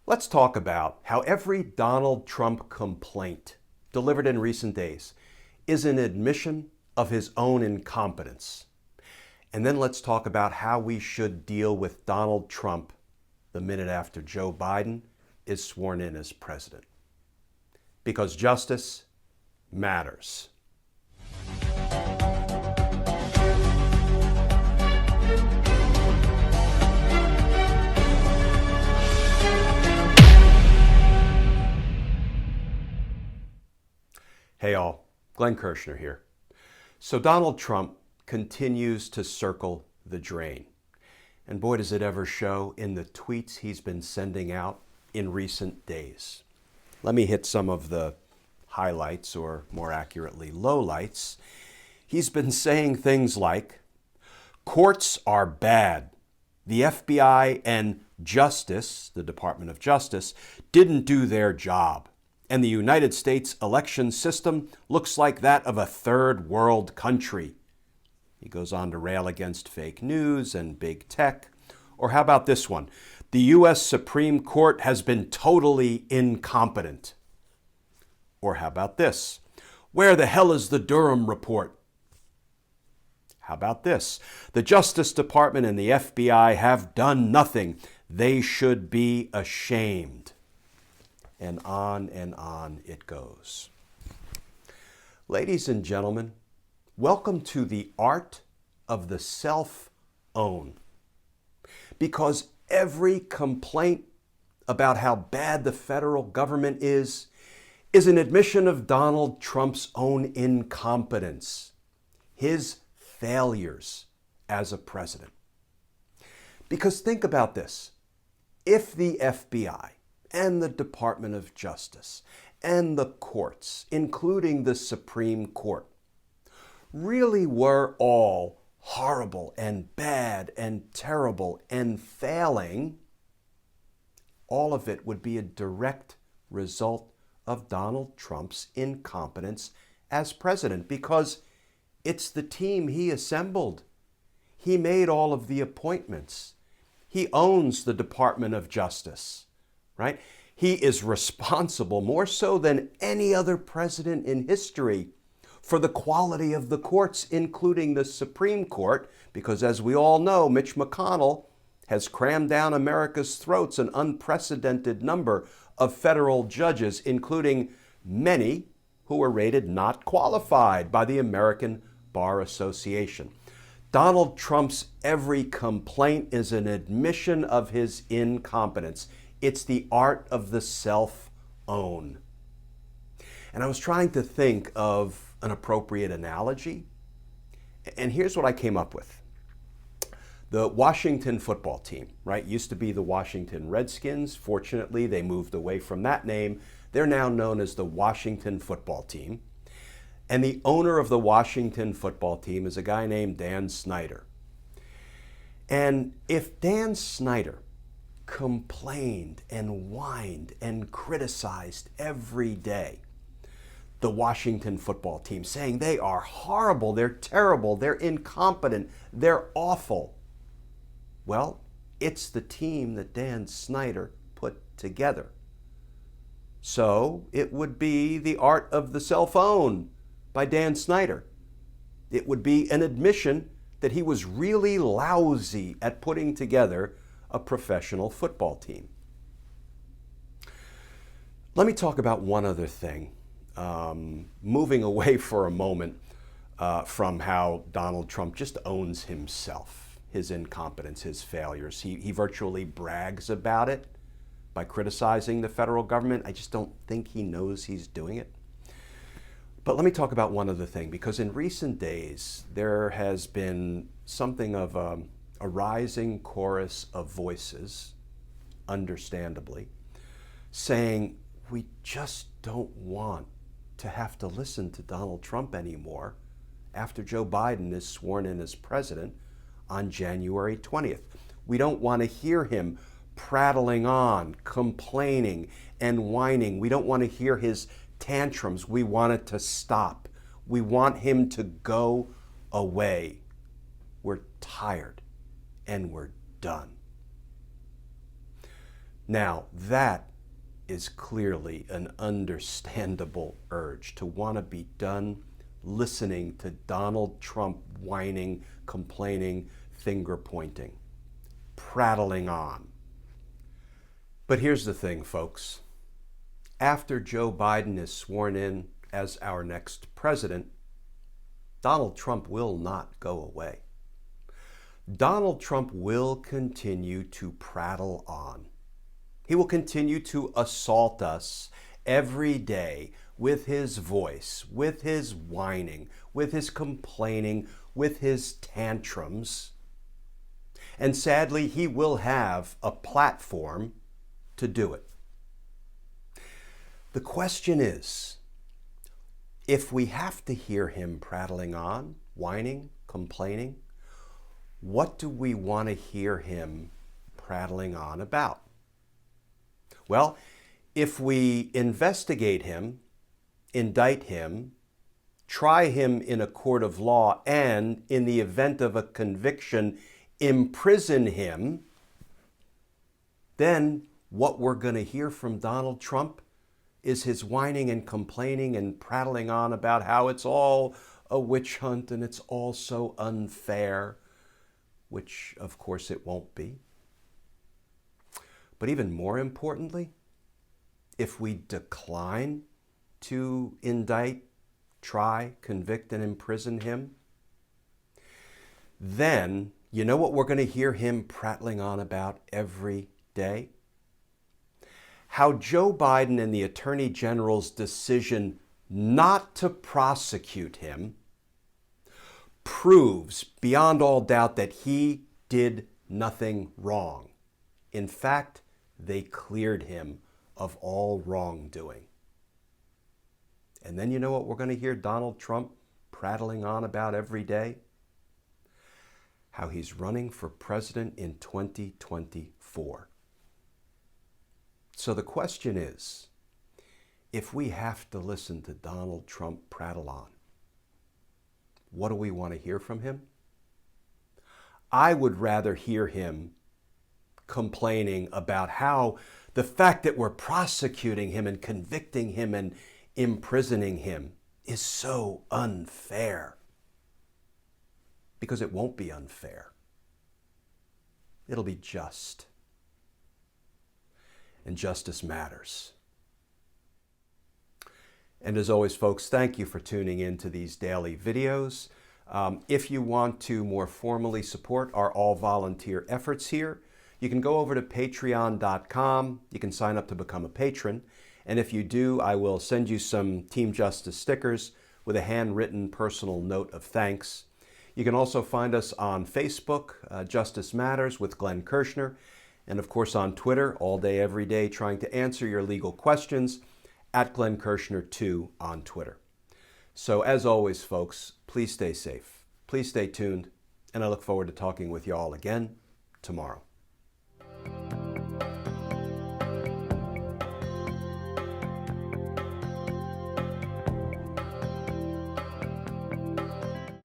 Let's talk about how every Donald Trump complaint delivered in recent days is an admission of his own incompetence. And then let's talk about how we should deal with Donald Trump the minute after Joe Biden is sworn in as president. Because justice matters. Hey all, Glenn Kirshner here. So Donald Trump continues to circle the drain. And boy, does it ever show in the tweets he's been sending out in recent days. Let me hit some of the highlights, or more accurately, lowlights. He's been saying things like, courts are bad. The FBI and Justice, the Department of Justice, didn't do their job. And the United States election system looks like that of a third world country. He goes on to rail against fake news and big tech. Or how about this one? The U.S. Supreme Court has been totally incompetent. Or how about this? Where the hell is the Durham report? How about this? The Justice Department and the FBI have done nothing. They should be ashamed. And on it goes. Ladies and gentlemen, welcome to the art of the self-own. Because every complaint about how bad the federal government is an admission of Donald Trump's own incompetence, his failures as a president. Because think about this. If the FBI and the Department of Justice and the courts, including the Supreme Court, really were all horrible and bad and terrible and failing, all of it would be a direct result of Donald Trump's incompetence as president, because it's the team he assembled. He made all of the appointments. He owns the Department of Justice. Right? He is responsible, more so than any other president in history, for the quality of the courts, including the Supreme Court, because as we all know, Mitch McConnell has crammed down America's throats an unprecedented number of federal judges, including many who were rated not qualified by the American Bar Association. Donald Trump's every complaint is an admission of his incompetence. It's the art of the self-own. And I was trying to think of an appropriate analogy, and here's what I came up with. The Washington football team, right, used to be the Washington Redskins. Fortunately, they moved away from that name. They're now known as the Washington football team. And the owner of the Washington football team is a guy named Dan Snyder. And if Dan Snyder complained and whined and criticized every day the Washington football team, saying they are horrible, they're terrible, they're incompetent, they're awful. Well, it's the team that Dan Snyder put together. So it would be the art of the self-own by Dan Snyder. It would be an admission that he was really lousy at putting together a professional football team. Let me talk about one other thing, moving away for a moment from how Donald Trump just owns himself, his incompetence, his failures. He virtually brags about it by criticizing the federal government. I just don't think he knows he's doing it. But let me talk about one other thing, because in recent days, there has been something of a rising chorus of voices, understandably, saying we just don't want to have to listen to Donald Trump anymore after Joe Biden is sworn in as president on January 20th. We don't want to hear him prattling on, complaining and whining. We don't want to hear his tantrums. We want it to stop. We want him to go away. We're tired and we're done. Now, that is clearly an understandable urge to want to be done listening to Donald Trump whining, complaining, finger pointing, prattling on. But here's the thing, folks. After Joe Biden is sworn in as our next president, Donald Trump will not go away. Donald Trump will continue to prattle on. He will continue to assault us every day with his voice, with his whining, with his complaining, with his tantrums. And sadly, he will have a platform to do it. The question is, if we have to hear him prattling on, whining, complaining, what do we want to hear him prattling on about? Well, if we investigate him, indict him, try him in a court of law, and in the event of a conviction, imprison him, then what we're going to hear from Donald Trump is his whining and complaining and prattling on about how it's all a witch hunt and it's all so unfair, which of course it won't be. But even more importantly, if we decline to indict, try, convict, and imprison him, then you know what we're going to hear him prattling on about every day? How Joe Biden and the Attorney General's decision not to prosecute him proves beyond all doubt that he did nothing wrong. In fact, they cleared him of all wrongdoing. And then you know what we're going to hear Donald Trump prattling on about every day? How he's running for president in 2024. So the question is, if we have to listen to Donald Trump prattle on, what do we want to hear from him? I would rather hear him complaining about how the fact that we're prosecuting him and convicting him and imprisoning him is so unfair. Because it won't be unfair. It'll be just. And justice matters. And as always, folks, thank you for tuning in to these daily videos. If you want to more formally support our all-volunteer efforts here, you can go over to patreon.com. You can sign up to become a patron. And if you do, I will send you some Team Justice stickers with a handwritten personal note of thanks. You can also find us on Facebook, Justice Matters with Glenn Kirshner, and of course on Twitter, all day, every day, trying to answer your legal questions at Glenn Kirshner 2 on Twitter. So as always, folks, please stay safe, please stay tuned, and I look forward to talking with you all again tomorrow.